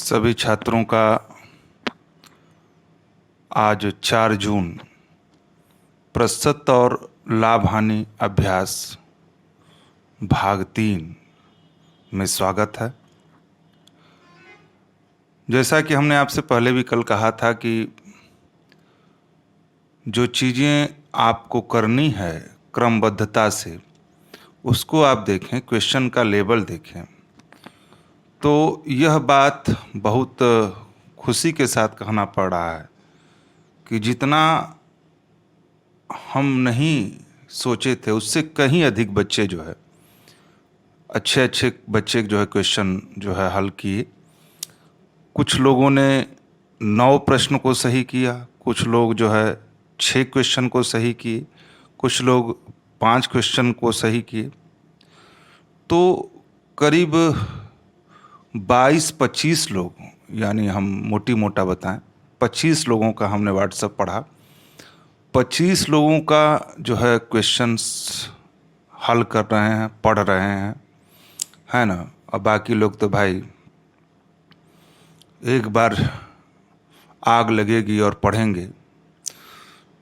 सभी छात्रों का आज 4 जून प्रस्तुत और लाभ हानि अभ्यास भाग 3 में स्वागत है। जैसा कि हमने आपसे पहले भी कल कहा था कि जो चीज़ें आपको करनी है क्रमबद्धता से, उसको आप देखें, क्वेश्चन का लेवल देखें। तो यह बात बहुत खुशी के साथ कहना पड़ रहा है कि जितना हम नहीं सोचे थे उससे कहीं अधिक बच्चे जो है अच्छे बच्चे जो है क्वेश्चन जो है हल किए। कुछ लोगों ने 9 प्रश्न को सही किया, कुछ लोग जो है 6 क्वेश्चन को सही किए, कुछ लोग 5 क्वेश्चन को सही किए। तो करीब 22-25 लोग, यानी हम मोटा बताएं 25 लोगों का हमने व्हाट्सएप पढ़ा। 25 लोगों का जो है क्वेश्चंस हल कर रहे हैं, पढ़ रहे हैं, है ना। और बाकी लोग तो भाई एक बार आग लगेगी और पढ़ेंगे,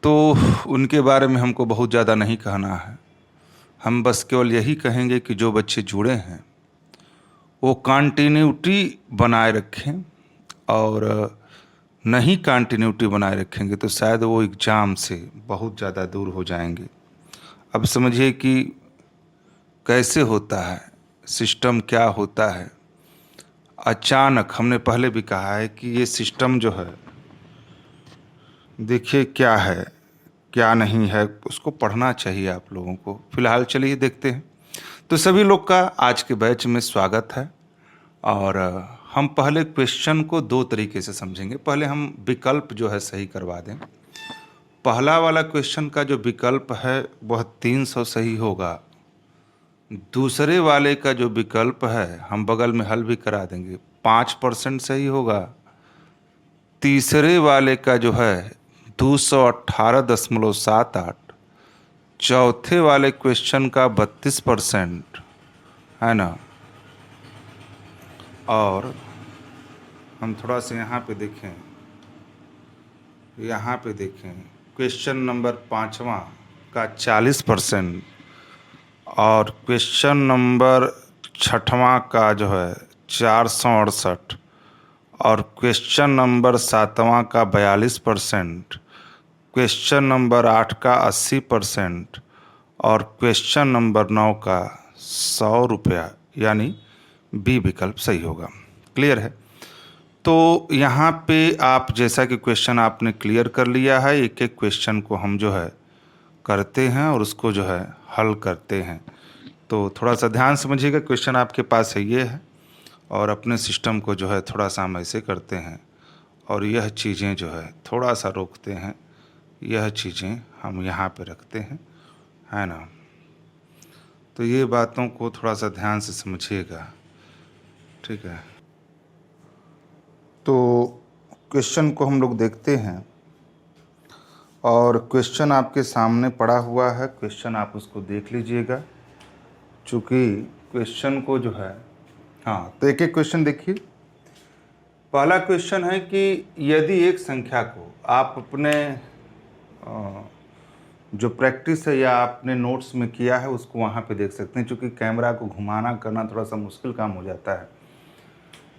तो उनके बारे में हमको बहुत ज़्यादा नहीं कहना है। हम बस केवल यही कहेंगे कि जो बच्चे जुड़े हैं वो कंटिन्यूटी बनाए रखें, और नहीं कंटिन्यूटी बनाए रखेंगे तो शायद वो एग्ज़ाम से बहुत ज़्यादा दूर हो जाएंगे। अब समझिए कि कैसे होता है, सिस्टम क्या होता है। अचानक, हमने पहले भी कहा है कि ये सिस्टम जो है, देखिए क्या है क्या नहीं है, उसको पढ़ना चाहिए आप लोगों को। फिलहाल चलिए देखते हैं। तो सभी लोग का आज के बैच में स्वागत है। और हम पहले क्वेश्चन को 2 तरीके से समझेंगे। पहले हम विकल्प जो है सही करवा दें। पहला वाला क्वेश्चन का जो विकल्प है वह 300 सही होगा। दूसरे वाले का जो विकल्प है हम बगल में हल भी करा देंगे, 5% सही होगा। तीसरे वाले का जो है 218.78। चौथे वाले क्वेश्चन का 32%, है ना। और हम थोड़ा सा यहाँ पे देखें, क्वेश्चन नंबर 5वां का 40%, और क्वेश्चन नंबर 6वां का जो है 468, और क्वेश्चन नंबर 7वां का 42%, क्वेश्चन नंबर 8 का 80%, और क्वेश्चन नंबर 9 का 100 रुपया, यानी बी विकल्प सही होगा। क्लियर है। तो यहाँ पे आप, जैसा कि क्वेश्चन आपने क्लियर कर लिया है, एक एक क्वेश्चन को हम जो है करते हैं और उसको जो है हल करते हैं। तो थोड़ा सा ध्यान समझिएगा, क्वेश्चन आपके पास है ये है, और अपने सिस्टम को जो है थोड़ा सा हम ऐसे करते हैं, और यह चीज़ें जो है थोड़ा सा रोकते हैं, यह चीज़ें हम यहाँ पे रखते हैं, है ना। तो ये बातों को थोड़ा सा ध्यान से समझिएगा, ठीक है। तो क्वेश्चन को हम लोग देखते हैं, और क्वेश्चन आपके सामने पड़ा हुआ है। क्वेश्चन आप उसको देख लीजिएगा, चूँकि क्वेश्चन को जो है, हाँ, तो एक एक क्वेश्चन देखिए। पहला क्वेश्चन है कि यदि एक संख्या को आप अपने जो प्रैक्टिस है या आपने नोट्स में किया है उसको वहाँ पे देख सकते हैं, चूँकि कैमरा को घुमाना करना थोड़ा सा मुश्किल काम हो जाता है।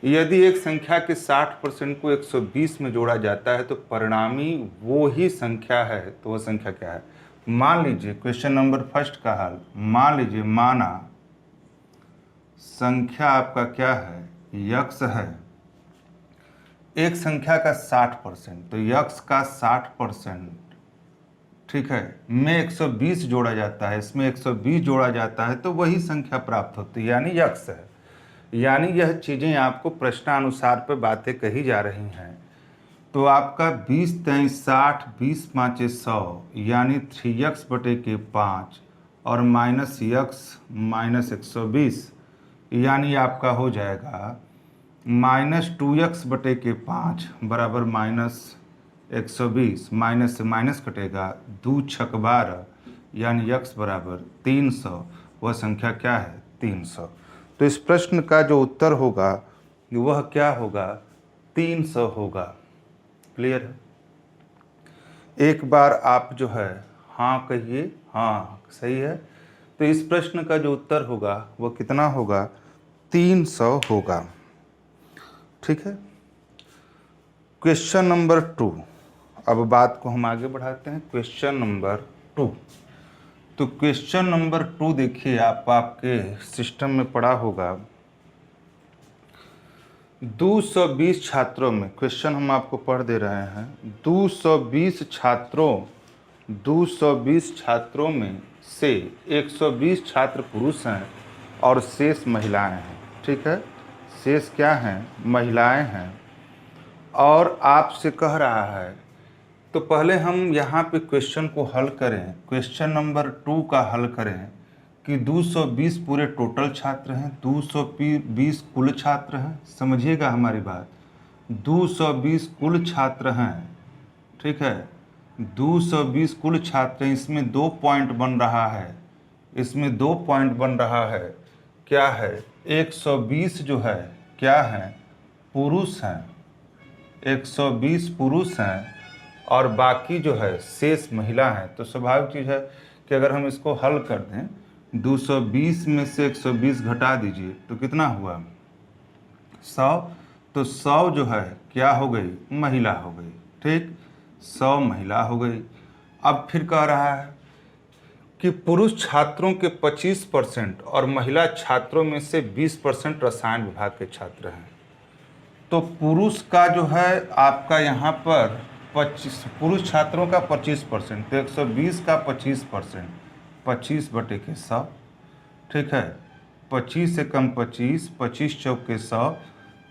यदि एक संख्या के 60% को 120 में जोड़ा जाता है तो परिणामी वो ही संख्या है, तो वह संख्या क्या है। मान लीजिए क्वेश्चन नंबर फर्स्ट का हल, मान लीजिए, माना संख्या आपका क्या है, यक्स है। एक संख्या का 60%, तो यक्स का 60%, ठीक है, में 120 जोड़ा जाता है, इसमें 120 जोड़ा जाता है, तो वही संख्या प्राप्त होती है, यानी यक्स है। यानी यह चीज़ें आपको प्रश्नानुसार पे बातें कही जा रही हैं। तो आपका 20 तेईस 60, 20 पाँचे 100, यानी 3x/5 और माइनस यक्स माइनस 120, यानी आपका हो जाएगा -2x/5 बराबर -120, माइनस से माइनस कटेगा, 2 छक 12, यानी x बराबर 300। वह संख्या क्या है, 300। तो इस प्रश्न का जो उत्तर होगा वह क्या होगा, 300 होगा। क्लियर है? एक बार आप जो है हाँ कहिए, हाँ सही है। तो इस प्रश्न का जो उत्तर होगा वो कितना होगा? 300 होगा। ठीक है। Question number 2। अब बात को हम आगे बढ़ाते हैं। Question number 2। तो क्वेश्चन नंबर 2 देखिए, आपके सिस्टम में पड़ा होगा। 220 छात्रों में, क्वेश्चन हम आपको पढ़ दे रहे हैं। 220 छात्रों में से 120 छात्र पुरुष हैं और शेष महिलाएं हैं। ठीक है, शेष क्या हैं? महिलाएं हैं। और आपसे कह रहा है, तो पहले हम यहाँ पे क्वेश्चन को हल करें। क्वेश्चन नंबर 2 का हल करें कि 220 पूरे टोटल छात्र हैं, 220 कुल छात्र हैं। समझिएगा हमारी बात, 220 कुल छात्र हैं। ठीक है, 220 कुल छात्र हैं। इसमें 2 पॉइंट बन रहा है, इसमें 2 पॉइंट बन रहा है। क्या है? 120 जो है क्या है? पुरुष हैं। 120 पुरुष हैं और बाकी जो है शेष महिला हैं। तो स्वाभाविक चीज़ है कि अगर हम इसको हल कर दें, 220 में से 120 घटा दीजिए तो कितना हुआ? 100। तो 100 जो है क्या हो गई? महिला हो गई। ठीक, 100 महिला हो गई। अब फिर कह रहा है कि पुरुष छात्रों के 25% और महिला छात्रों में से 20% रसायन विभाग के छात्र हैं। तो पुरुष का जो है आपका यहाँ पर 25, पुरुष छात्रों का 25%, तो 120 का 25%, 25/100। ठीक है, 25 से कम 25, 25 चौके 100,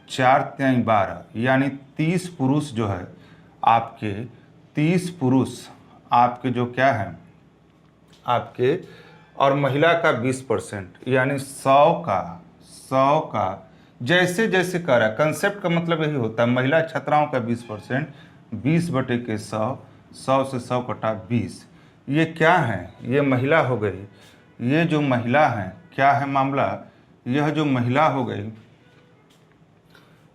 4 तिहाई 12, यानी 30 पुरुष जो है आपके, 30 पुरुष आपके जो क्या हैं आपके, और महिला का 20%, यानी 100 का जैसे जैसे कर रहा है। कंसेप्ट का मतलब यही होता है, महिला छात्राओं का 20%, 20/100, 100 से 100 कटा 20। ये क्या है? ये महिला हो गई। ये जो महिला है, क्या है मामला? यह जो महिला हो गई,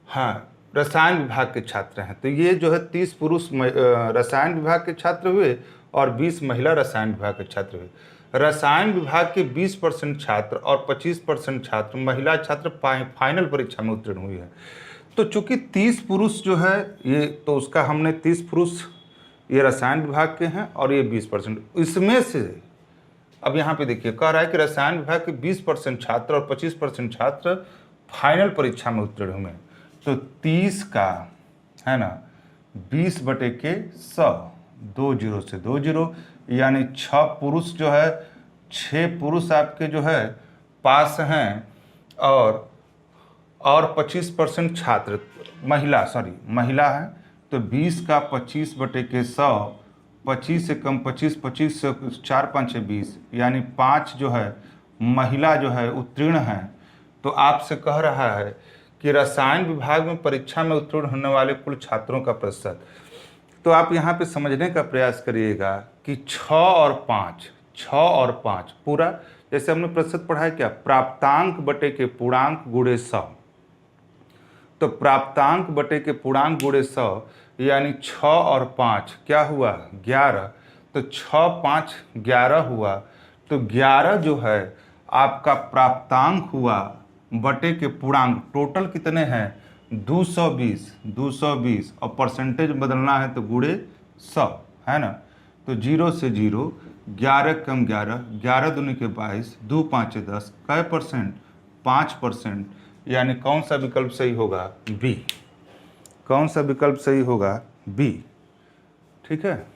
हाँ, रसायन विभाग के छात्र हैं। तो ये जो है 30 पुरुष रसायन विभाग के छात्र हुए और 20 महिला रसायन विभाग के छात्र हुए। रसायन विभाग के 20% छात्र और 25% छात्र महिला छात्र फाइनल परीक्षा में उत्तीर्ण हुई है। तो चूंकि 30 पुरुष जो है ये, तो उसका हमने 30 पुरुष ये रसायन विभाग के हैं और ये 20%। इसमें से अब यहाँ पे देखिए, कह रहा है कि रसायन विभाग के 20% छात्र और 25% छात्र फाइनल परीक्षा में उत्तीर्ण हुए। तो 30 का है ना 20/100, 2 0 से 2 0, यानी 6 पुरुष जो है, 6 पुरुष आपके जो है पास हैं और 25% छात्र महिला है। तो 20 का 25/100, 25 से कम 25, 25 से 4 5 20, यानी 5 जो है महिला जो है उत्तीर्ण हैं। तो आपसे कह रहा है कि रसायन विभाग में परीक्षा में उत्तीर्ण होने वाले कुल छात्रों का प्रतिशत। तो आप यहाँ पे समझने का प्रयास करिएगा कि 6 और 5 पूरा, जैसे हमने प्रतिशत पढ़ा है क्या? प्राप्तांक बटे के पूर्णांक गुणे 100। तो प्राप्तांक बटे के पूर्णांक गुणे 100, यानी 6 और 5 क्या हुआ? 11। तो 6 5 11 हुआ। तो 11 जो है आपका प्राप्तांक हुआ बटे के पूर्णांक। टोटल कितने हैं? 220 और परसेंटेज बदलना है तो गुणे 100, है ना। तो 0 से 0, 11 कम 11, 11 दूनी के 22, 2 5 10, कै परसेंट? 5%। यानी कौन सा विकल्प सही होगा? बी। कौन सा विकल्प सही होगा? बी। ठीक है,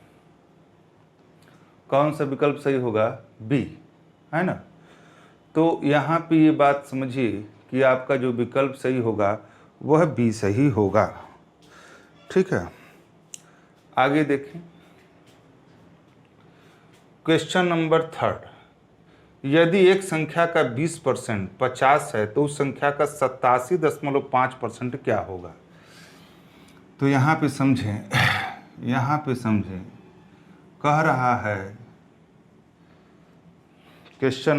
कौन सा विकल्प सही होगा? बी, है ना। तो यहाँ पे ये बात समझिए कि आपका जो विकल्प सही होगा वह बी सही होगा। ठीक है, आगे देखें। Question number 3। यदि एक संख्या का 20% 50 है तो उस संख्या का 87.5% क्या होगा? तो यहाँ पे समझें, कह रहा है क्वेश्चन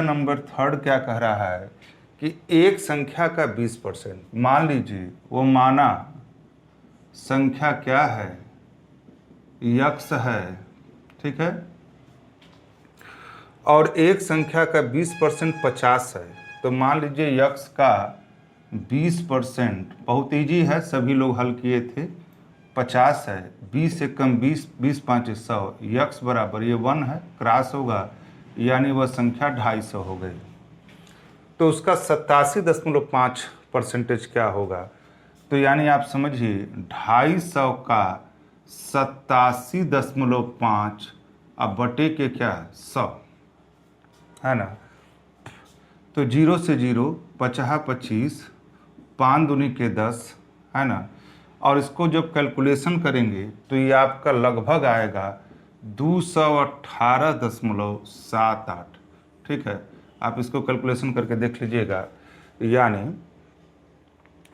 नंबर 3 क्या कह रहा है कि एक संख्या का 20%, मान लीजिए वो माना संख्या क्या है, यक्स है, ठीक है, और एक संख्या का 20% 50 है। तो मान लीजिए यक्स का 20%, बहुत ईजी है, सभी लोग हल किए थे, 50 है, 20 से कम 20, 20 5 100, यक्स बराबर ये 1 है, क्रॉस होगा, यानी वह संख्या 250 हो गई। तो उसका 87.5% क्या होगा? तो यानी आप समझिए 250 का 87.5 अब बटे के क्या 100 है ना। तो 0 से 0, 50 25, 5 दूनी के 10 है ना। और इसको जब कैलकुलेशन करेंगे तो ये आपका लगभग आएगा 218.78। ठीक है, आप इसको कैलकुलेशन करके देख लीजिएगा, यानी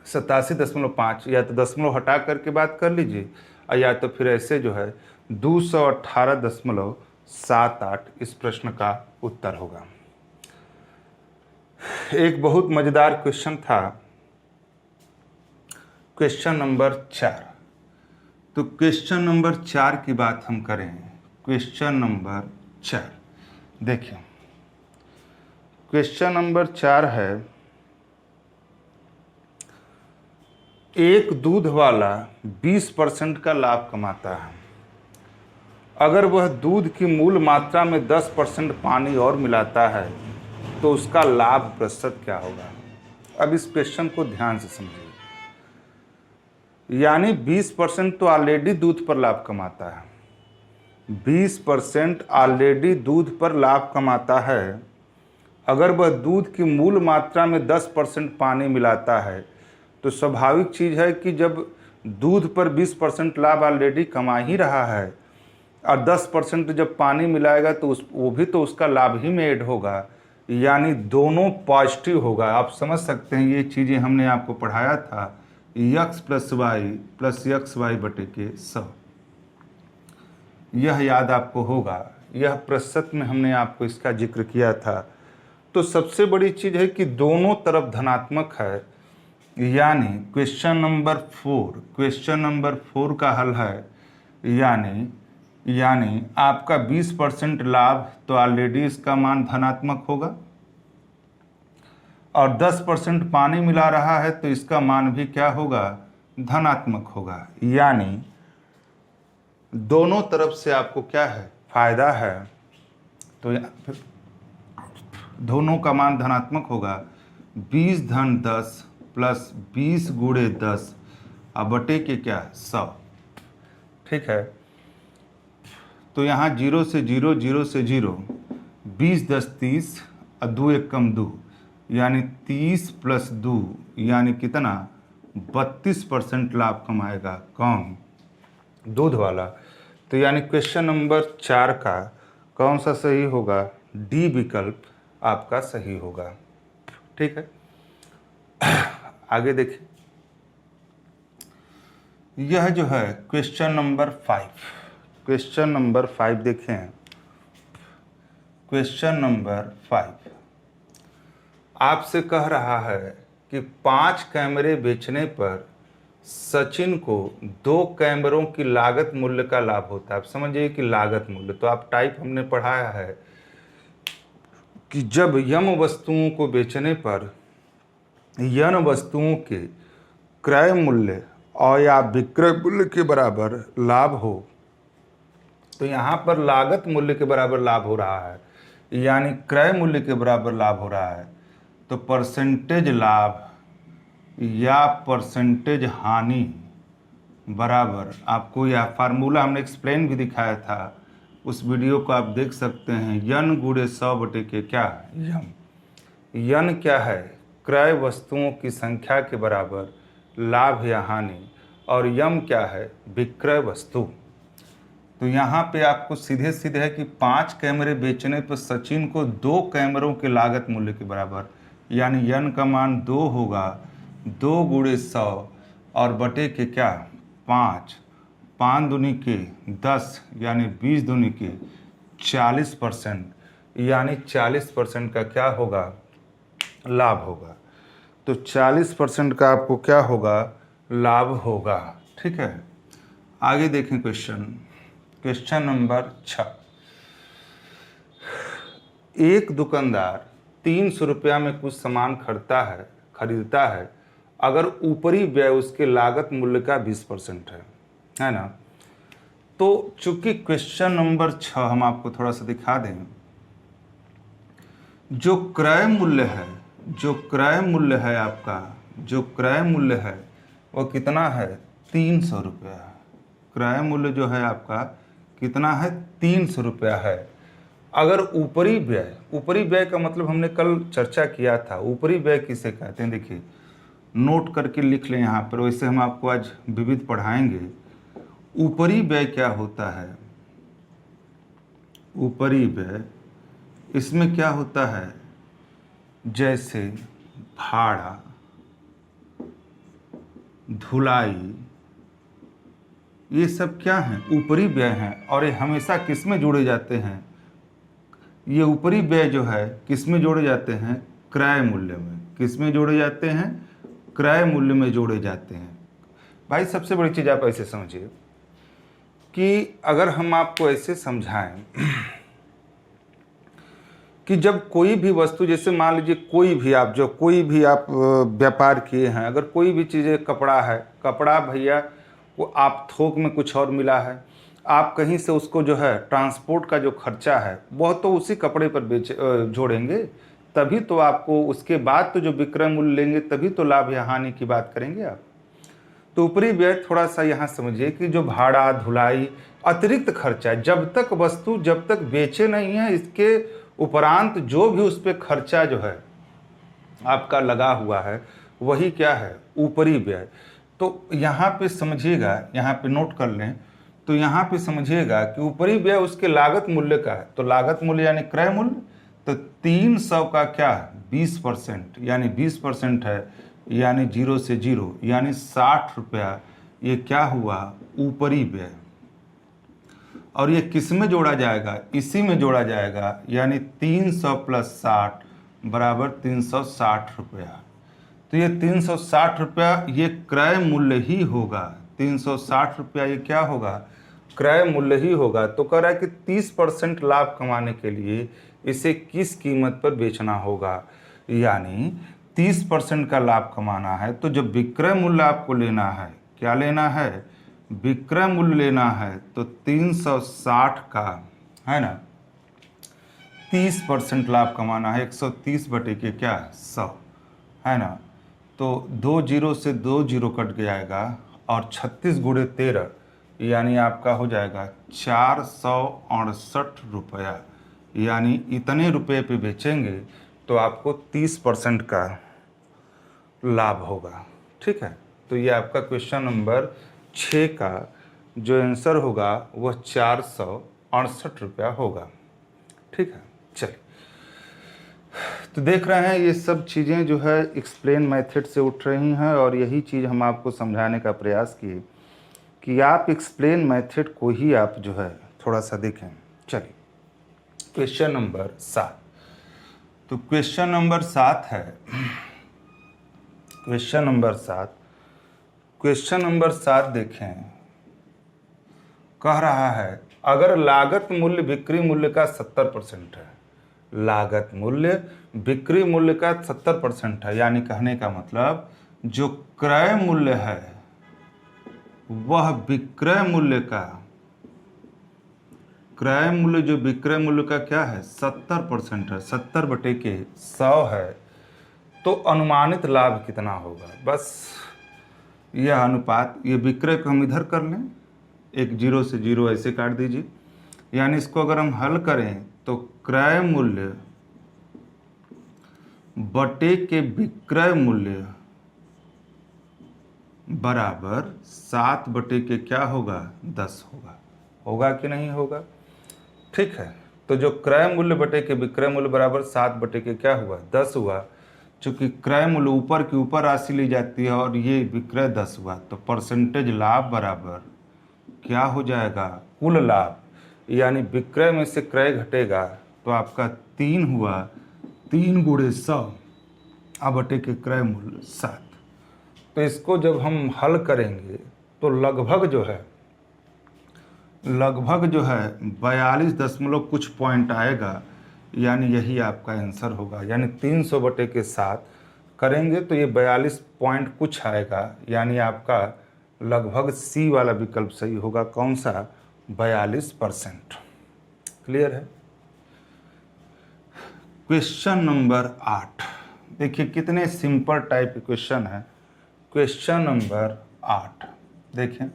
87.5, या तो दशमलव हटा करके बात कर लीजिए, या तो फिर ऐसे जो है 218.78 इस प्रश्न का उत्तर होगा। एक बहुत मज़ेदार क्वेश्चन था, क्वेश्चन नंबर 4। तो क्वेश्चन नंबर 4 की बात हम करें, क्वेश्चन नंबर 4 देखिए, क्वेश्चन नंबर 4 है, एक दूध वाला 20% का लाभ कमाता है। अगर वह दूध की मूल मात्रा में 10% पानी और मिलाता है तो उसका लाभ प्रतिशत क्या होगा? अब इस क्वेश्चन को ध्यान से समझिए। यानी 20% तो ऑलरेडी दूध पर लाभ कमाता है, 20% ऑलरेडी दूध पर लाभ कमाता है। अगर वह दूध की मूल मात्रा में 10% पानी मिलाता है तो स्वाभाविक चीज़ है कि जब दूध पर 20% लाभ ऑलरेडी कमा ही रहा है और 10% जब पानी मिलाएगा तो वो भी तो उसका लाभ ही में ऐड होगा, यानी दोनों पॉजिटिव होगा। आप समझ सकते हैं, ये चीज़ें हमने आपको पढ़ाया था, x plus y plus x y बटे के 100, यह याद आपको होगा, यह प्रतिशत में हमने आपको इसका जिक्र किया था। तो सबसे बड़ी चीज़ है कि दोनों तरफ धनात्मक है, यानी क्वेश्चन नंबर 4 का हल है, यानी आपका 20% लाभ तो ऑलरेडी इसका मान धनात्मक होगा और 10% पानी मिला रहा है तो इसका मान भी क्या होगा, धनात्मक होगा। यानी दोनों तरफ से आपको क्या है, फायदा है। तो दोनों का मान धनात्मक होगा, 20 धन 10 प्लस 20 गुणे 10 अब बटे के क्या 100। ठीक है, तो यहाँ 0 से 0, 0 से 0, 20 10 30 और 2 1 कम 2, यानी 30 प्लस 2 यानी कितना 32% लाभ कमाएगा, कौन, दूध वाला। तो यानी क्वेश्चन नंबर 4 का कौन सा सही होगा, डी विकल्प आपका सही होगा। ठीक है, आगे देखिए, यह जो है क्वेश्चन नंबर 5, क्वेश्चन नंबर 5 देखें, क्वेश्चन नंबर 5 आपसे कह रहा है कि 5 कैमरे बेचने पर सचिन को 2 कैमरों की लागत मूल्य का लाभ होता है। आप समझिए कि लागत मूल्य, तो आप टाइप हमने पढ़ाया है कि जब यम वस्तुओं को बेचने पर यन वस्तुओं के क्रय मूल्य और या विक्रय मूल्य के बराबर लाभ हो, तो यहाँ पर लागत मूल्य के बराबर लाभ हो रहा है, यानी क्रय मूल्य के बराबर लाभ हो रहा है। तो परसेंटेज लाभ या परसेंटेज हानि बराबर, आपको यह फार्मूला हमने एक्सप्लेन भी दिखाया था, उस वीडियो को आप देख सकते हैं, यन गुणे 100 बटे के क्या यम। यन क्या है, क्रय वस्तुओं की संख्या के बराबर लाभ या हानि, और यम क्या है, विक्रय वस्तु। तो यहाँ पे आपको सीधे सीधे है कि 5 कैमरे बेचने पर सचिन को 2 कैमरों के लागत मूल्य के बराबर, यानी यन का मान 2 होगा, 2 गुणे 100 और बटे के क्या 5, 5 दूनी के 10 यानी 20 दूनी के 40%, यानी 40% का क्या होगा लाभ होगा। तो 40% का आपको क्या होगा, लाभ होगा। ठीक है, आगे देखें क्वेश्चन नंबर 6। एक दुकानदार 300 रुपया में कुछ सामान खरीदता है अगर ऊपरी व्यय उसके लागत मूल्य का 20% है ना। तो चूंकि क्वेश्चन नंबर 6 हम आपको थोड़ा सा दिखा दें, जो क्रय मूल्य है आपका, जो क्रय मूल्य है वो कितना है, 300 रुपया। क्रय मूल्य जो है आपका कितना है, 300 रुपया है। अगर ऊपरी व्यय का मतलब हमने कल चर्चा किया था, ऊपरी व्यय किसे कहते हैं, देखिए नोट करके लिख लें यहाँ पर, वैसे हम आपको आज विविध पढ़ाएंगे। ऊपरी व्यय क्या होता है, ऊपरी व्यय इसमें क्या होता है, जैसे भाड़ा, धुलाई, ये सब क्या हैं, ऊपरी व्यय हैं। और ये हमेशा किस में जोड़े जाते हैं, ये ऊपरी व्यय जो है किस में जोड़े जाते हैं, क्रय मूल्य में। किस में जोड़े जाते हैं, क्रय मूल्य में जोड़े जाते हैं। भाई सबसे बड़ी चीज़ आप ऐसे समझिए कि अगर हम आपको ऐसे समझाएं कि जब कोई भी वस्तु, जैसे मान लीजिए कोई भी आप व्यापार किए हैं, अगर कोई भी चीज़ें, कपड़ा भैया वो आप थोक में कुछ और मिला है, आप कहीं से उसको जो है ट्रांसपोर्ट का जो खर्चा है वह तो उसी कपड़े पर जोड़ेंगे, तभी तो आपको उसके बाद तो जो विक्रय मूल्य लेंगे तभी तो लाभ या हानि की बात करेंगे आप। तो ऊपरी व्यय थोड़ा सा यहाँ समझिए कि जो भाड़ा, धुलाई, अतिरिक्त खर्चा, जब तक बेचे नहीं है, इसके उपरांत जो भी उस पर खर्चा जो है आपका लगा हुआ है वही क्या है, ऊपरी व्यय। तो यहाँ पे समझिएगा, यहाँ पे नोट कर लें, तो यहाँ पे समझिएगा कि ऊपरी व्यय उसके लागत मूल्य का है। तो लागत मूल्य यानी क्रय मूल्य, तो 300 का क्या है, 20%, यानी 20% है, यानी 0 से 0, यानी 60 रुपया। ये क्या हुआ, ऊपरी व्यय। और ये किस में जोड़ा जाएगा, इसी में जोड़ा जाएगा, यानी 300 + 60 बराबर 360 रुपया। तो ये 360 रुपया ये क्रय मूल्य ही होगा। 360 रुपया ये क्या होगा, क्रय मूल्य ही होगा। तो कह रहा है कि 30% लाभ कमाने के लिए इसे किस कीमत पर बेचना होगा, यानी 30% का लाभ कमाना है तो जब विक्रय मूल्य आपको लेना है, क्या लेना है, विक्रय मूल्य लेना है, तो 360 का है ना 30% लाभ कमाना है, 130 बटे के क्या 100 है ना। तो 2 जीरो से 2 जीरो कट जाएगा और 36 × 13 यानी आपका हो जाएगा 468 रुपया। यानी इतने रुपये पे बेचेंगे तो आपको 30% का लाभ होगा। ठीक है, तो ये आपका क्वेश्चन नंबर 6 का जो आंसर होगा वह 468 रुपया होगा। ठीक है, चलिए, तो देख रहे हैं ये सब चीज़ें जो है एक्सप्लेन मेथड से उठ रही हैं, और यही चीज़ हम आपको समझाने का प्रयास किए कि आप एक्सप्लेन मेथड को ही आप जो है थोड़ा सा देखें। चलिए, क्वेश्चन नंबर 7। तो क्वेश्चन नंबर 7 है, क्वेश्चन नंबर 7 देखें, कह रहा है अगर लागत मूल्य बिक्री मूल्य का 70% है, लागत मूल्य बिक्री मूल्य का 70% है, यानी कहने का मतलब जो क्रय मूल्य है वह विक्रय मूल्य का, क्रय मूल्य जो विक्रय मूल्य का क्या है 70% है, 70 बटे के 100 है, तो अनुमानित लाभ कितना होगा। बस यह अनुपात, ये विक्रय को हम इधर कर लें, एक 0 से 0 ऐसे काट दीजिए, यानी इसको अगर हम हल करें तो क्रय मूल्य बटे के विक्रय मूल्य बराबर 7 बटे के क्या होगा 10 होगा। होगा कि नहीं होगा, ठीक है। तो जो क्रय मूल्य बटे के विक्रय मूल्य बराबर 7 बटे के क्या हुआ 10 हुआ। चूंकि क्रय मूल्य ऊपर की ऊपर राशि ली जाती है और ये विक्रय 10 हुआ, तो परसेंटेज लाभ बराबर क्या हो जाएगा कुल लाभ, यानी विक्रय में से क्रय घटेगा तो आपका 3 हुआ, 3 × 100 बटे के क्रय मूल्य 7। तो इसको जब हम हल करेंगे तो लगभग जो है 42 दशमलव कुछ पॉइंट आएगा, यानी यही आपका आंसर होगा। यानी 300 बटे के 7 करेंगे तो ये 42 पॉइंट कुछ आएगा, यानी आपका लगभग सी वाला विकल्प सही होगा। कौन सा? 42%। क्लियर है। क्वेश्चन नंबर 8 देखिए कितने सिंपल टाइप के क्वेश्चन है। क्वेश्चन नंबर 8 देखें,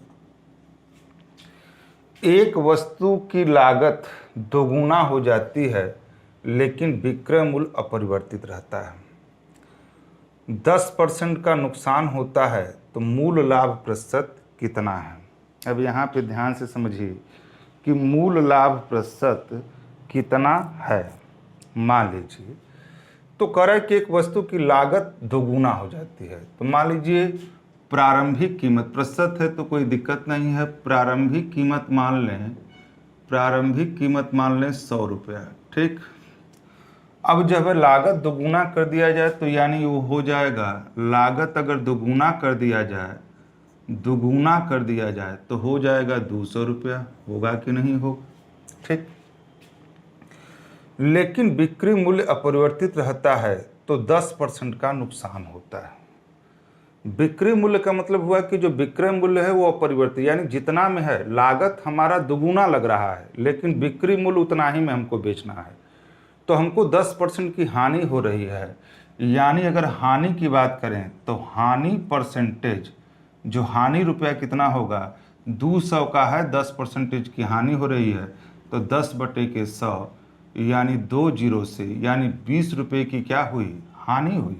एक वस्तु की लागत दोगुना हो जाती है लेकिन विक्रय मूल्य अपरिवर्तित रहता है। 10% का नुकसान होता है तो मूल लाभ प्रतिशत कितना है? अब यहाँ पे ध्यान से समझिए कि मूल लाभ प्रतिशत कितना है। मान लीजिए तो कह रहा है कि एक वस्तु की लागत दोगुना हो जाती है, तो मान लीजिए प्रारंभिक कीमत प्रतिशत है तो कोई दिक्कत नहीं है। प्रारंभिक कीमत मान लें 100 रुपया, ठीक। अब जब लागत दोगुना कर दिया जाए तो यानी वो हो जाएगा, लागत अगर दोगुना कर दिया जाए तो हो जाएगा 200 रुपया। होगा कि नहीं होगा? ठीक। लेकिन बिक्री मूल्य अपरिवर्तित रहता है तो 10% का नुकसान होता है। बिक्री मूल्य का मतलब हुआ कि जो विक्रय मूल्य है वो अपरिवर्तित, यानी जितना में है लागत हमारा दुगुना लग रहा है लेकिन बिक्री मूल्य उतना ही में हमको बेचना है, तो हमको 10% की हानि हो रही है। यानी अगर हानि की बात करें तो हानि परसेंटेज, जो हानि रुपया कितना होगा, 200 का है, 10% की हानि हो रही है तो 10 बटे के 100 यानी 2 जीरो से, यानी 20 रुपये की क्या हुई? हानि हुई।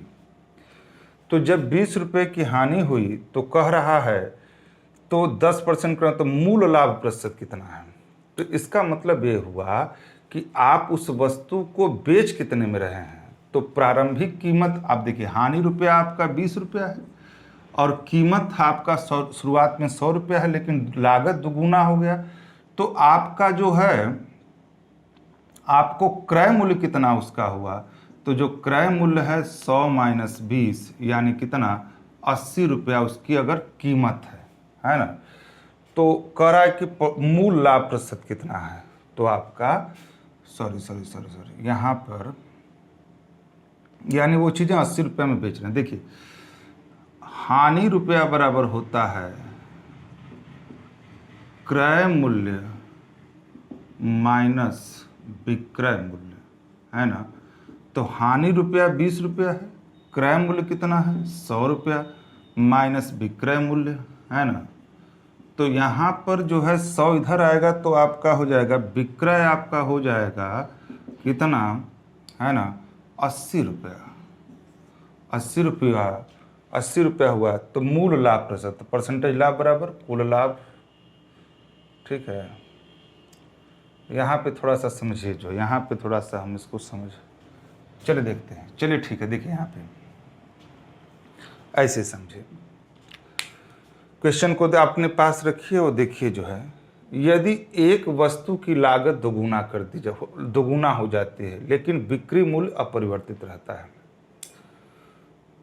तो जब 20 रुपये की हानि हुई तो कह रहा है तो 10% का तो मूल लाभ प्रतिशत कितना है। तो इसका मतलब ये हुआ कि आप उस वस्तु को बेच कितने में रहे हैं। तो प्रारंभिक कीमत आप देखिए, हानि रुपया आपका 20 रुपया है और कीमत आपका शुरुआत में 100 रुपया है, लेकिन लागत दुगुना हो गया। तो आपका जो है, आपको क्रय मूल्य कितना उसका हुआ, तो जो क्रय मूल्य है 100 माइनस 20 यानी कितना? 80 रुपया उसकी अगर कीमत है ना। तो कह रहा है कि मूल लाभ प्रतिशत कितना है, तो आपका सॉरी यहाँ पर यानी वो चीज़ें 80 रुपये में बेच रहे हैं। देखिए हानि रुपया बराबर होता है क्रय मूल्य माइनस विक्रय मूल्य, है ना। तो हानि रुपया 20 रुपया है, क्रय मूल्य कितना है? 100 रुपया माइनस विक्रय मूल्य, है ना। तो यहाँ पर जो है 100 इधर आएगा तो आपका हो जाएगा, विक्रय आपका हो जाएगा कितना, है ना, 80 रुपया। 80 रुपया हुआ तो मूल लाभ प्रतिशत, परसेंटेज लाभ बराबर कुल लाभ। ठीक है, यहाँ पे थोड़ा सा समझिए, जो यहाँ पे थोड़ा सा हम इसको समझ, चलिए देखते हैं। चलिए ठीक है, देखिए यहाँ पे ऐसे समझिए, क्वेश्चन को अपने पास रखिए और देखिए जो है, यदि एक वस्तु की लागत दोगुना हो जाती है लेकिन बिक्री मूल्य अपरिवर्तित रहता है,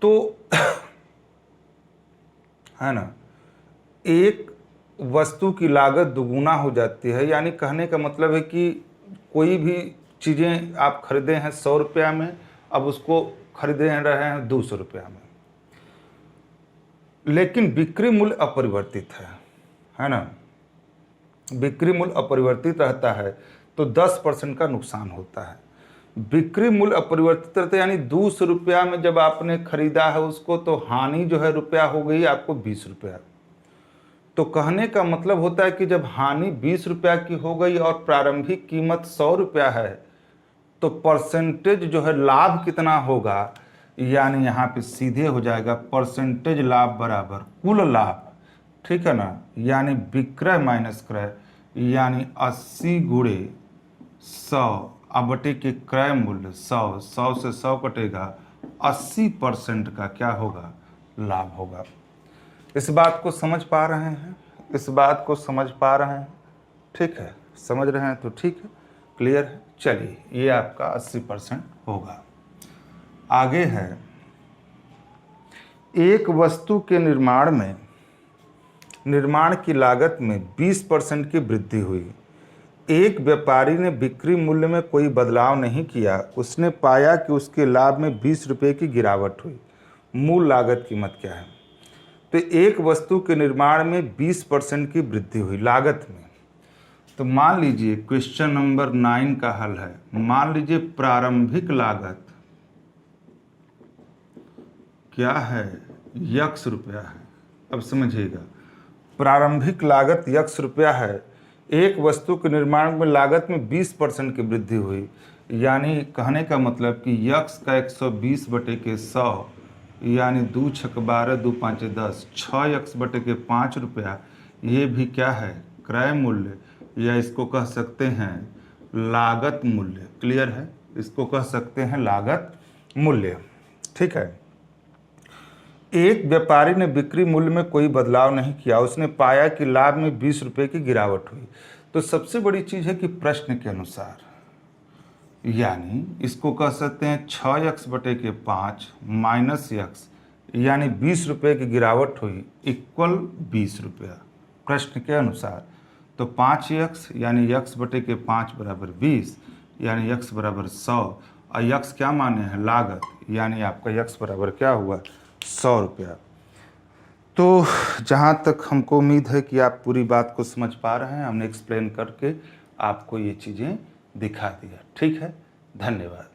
तो है ना, एक वस्तु की लागत दोगुना हो जाती है, यानी कहने का मतलब है कि कोई भी चीज़ें आप खरीदे हैं 100 रुपया में, अब उसको खरीदे रहे हैं 200 रुपया में, लेकिन बिक्री मूल्य अपरिवर्तित है ना। बिक्री मूल्य अपरिवर्तित रहता है तो 10% का नुकसान होता है। बिक्री मूल्य अपरिवर्तित रहता है यानी 200 रुपया में जब आपने खरीदा है उसको, तो हानि जो है रुपया हो गई आपको 20 रुपया। तो कहने का मतलब होता है कि जब हानि 20 रुपया की हो गई और प्रारंभिक कीमत 100 रुपया है, तो परसेंटेज जो है लाभ कितना होगा, यानी यहाँ पे सीधे हो जाएगा परसेंटेज लाभ बराबर कुल लाभ। ठीक है ना, यानी विक्रय माइनस क्रय, यानी 80 गुणे 100 बटे के क्रय मूल्य 100 से 100 कटेगा, 80% का क्या होगा? लाभ होगा। इस बात को समझ पा रहे हैं? इस बात को समझ पा रहे हैं? ठीक है, समझ रहे हैं तो ठीक है, क्लियर है। चलिए, ये आपका 80% होगा। आगे है एक वस्तु के निर्माण की लागत में 20% की वृद्धि हुई। एक व्यापारी ने बिक्री मूल्य में कोई बदलाव नहीं किया। उसने पाया कि उसके लाभ में 20 रुपये की गिरावट हुई। मूल लागत कीमत क्या है? तो एक वस्तु के निर्माण में 20% की वृद्धि हुई लागत में। तो मान लीजिए क्वेश्चन नंबर 9 का हल है। मान लीजिए प्रारंभिक लागत क्या है? यक्स रुपया है। अब समझिएगा, प्रारंभिक लागत यक्स रुपया है। एक वस्तु के निर्माण में लागत में 20% की वृद्धि हुई, यानी कहने का मतलब कि यक्स का 120 बटे के 100 यानी 2 छक 12 2 5 10 6 यक्स बटे के 5 रुपया। ये भी क्या है? क्रय मूल्य, या इसको कह सकते हैं लागत मूल्य। क्लियर है? इसको कह सकते हैं लागत मूल्य। ठीक है। एक व्यापारी ने बिक्री मूल्य में कोई बदलाव नहीं किया। उसने पाया कि लाभ में 20 रुपये की गिरावट हुई। तो सबसे बड़ी चीज़ है कि प्रश्न के अनुसार, यानी इसको कह सकते हैं 6 यक्स बटे के 5 माइनस यक्स, यानी 20 रुपये की गिरावट हुई इक्वल 20 रुपया प्रश्न के अनुसार। तो 5 यक्स यानी यक्स बटे के 5 बराबर 20, यानी यक्स बराबर 100, और यक्स क्या माने हैं? लागत, यानी आपका यक्स बराबर क्या हुआ? 100 रुपया। तो जहाँ तक हमको उम्मीद है कि आप पूरी बात को समझ पा रहे हैं, हमने एक्सप्लेन करके आपको ये चीज़ें दिखा दिया। ठीक है, धन्यवाद।